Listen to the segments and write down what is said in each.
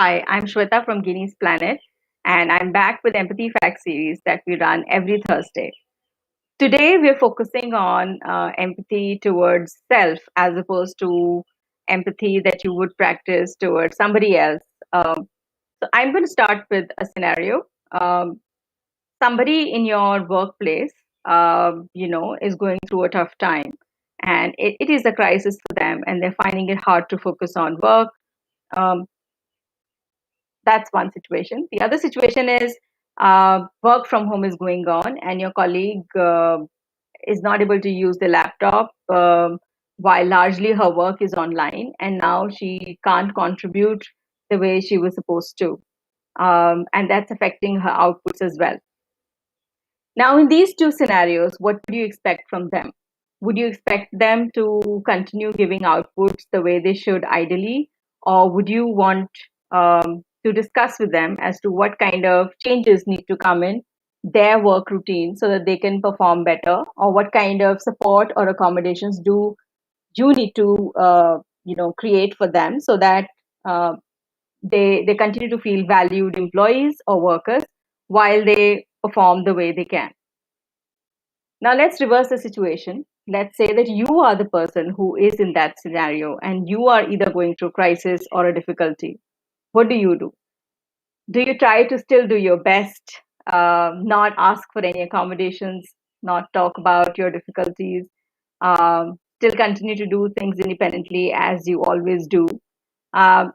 Hi, I'm Shweta from Ginny'sPlanet, and I'm back with Empathy Fact series that we run every Thursday. Today, we're focusing on empathy towards self as opposed to empathy that you would practice towards somebody else. So, I'm going to start with a scenario. Um, Somebody in your workplace, is going through a tough time, and it is a crisis for them, and they're finding it hard to focus on work. Um, that's one situation. The other situation is work from home is going on, and your colleague is not able to use the laptop while largely her work is online, and now she can't contribute the way she was supposed to. And that's affecting her outputs as well. Now, in these two scenarios, what would you expect from them? Would you expect them to continue giving outputs the way they should ideally, or would you want to discuss with them as to what kind of changes need to come in their work routine so that they can perform better, or what kind of support or accommodations do you need to create for them so that uh, they continue to feel valued employees or workers while they perform the way they can. Now let's reverse the situation. Let's say that you are the person who is in that scenario and you are either going through crisis or a difficulty. What do you do? Do you try to still do your best, not ask for any accommodations, not talk about your difficulties, still continue to do things independently as you always do, um,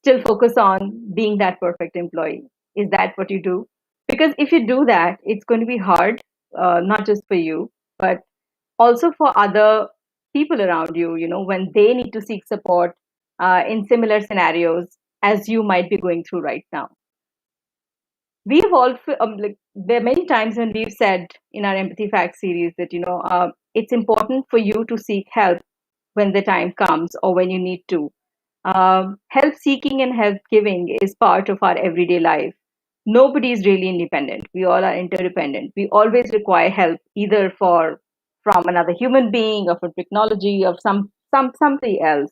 still focus on being that perfect employee? Is that what you do? Because if you do that, it's going to be hard, not just for you, but also for other people around you, when they need to seek support in similar scenarios as you might be going through right now. We've all, there are many times when we've said in our Empathy Facts series that, it's important for you to seek help when the time comes or when you need to. Help seeking and help giving is part of our everyday life. Nobody is really independent. We all are interdependent. We always require help, either from another human being, or from technology, of something else.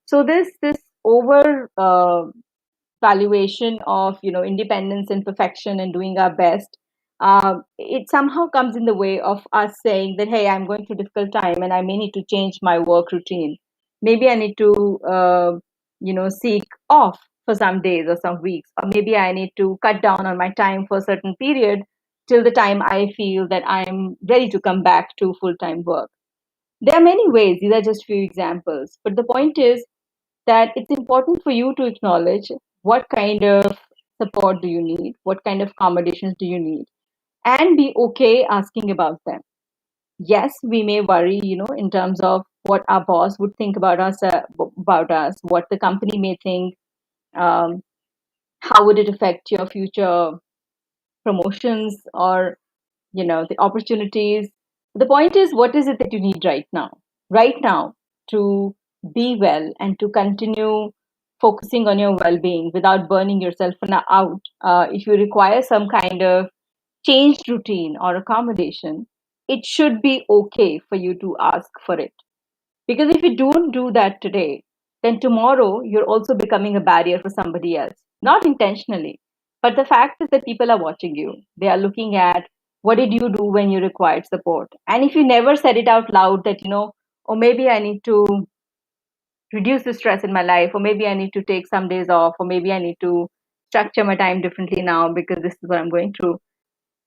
So this over valuation of independence and perfection and doing our best, it somehow comes in the way of us saying that, hey, I'm going through a difficult time and I may need to change my work routine. Maybe I need to seek off for some days or some weeks, or maybe I need to cut down on my time for a certain period till the time I feel that I'm ready to come back to full-time work. There are many ways. These are just few examples, but the point is that it's important for you to acknowledge what kind of support do you need, what kind of accommodations do you need, and be okay asking about them. Yes, we may worry, in terms of what our boss would think about us, what the company may think, um, how would it affect your future promotions or the opportunities. The point is, what is it that you need right now, to be well and to continue focusing on your well-being without burning yourself out. If you require some kind of changed routine or accommodation, it should be okay for you to ask for it. Because if you don't do that today, then tomorrow you're also becoming a barrier for somebody else. Not intentionally, but the fact is that people are watching you. They are looking at what did you do when you required support. And if you never said it out loud that, or maybe I need to reduce the stress in my life, or maybe I need to take some days off, or maybe I need to structure my time differently now because this is what I'm going through.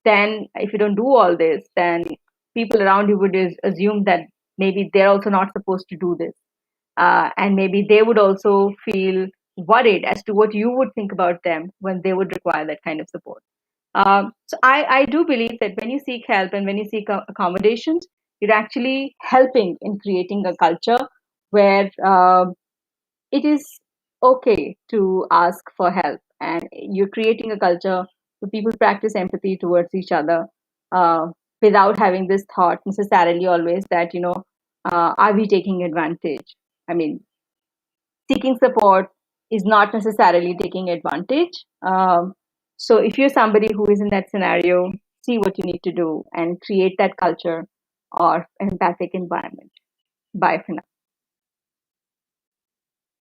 Then if you don't do all this, then people around you would assume that maybe they're also not supposed to do this. And maybe they would also feel worried as to what you would think about them when they would require that kind of support. So I do believe that when you seek help and when you seek accommodations, you're actually helping in creating a culture where it is okay to ask for help, and you're creating a culture where people practice empathy towards each other, uh, without having this thought necessarily always that are we taking advantage. I mean, seeking support is not necessarily taking advantage. So if you're somebody who is in that scenario, see what you need to do and create that culture of empathic environment. Bye for now.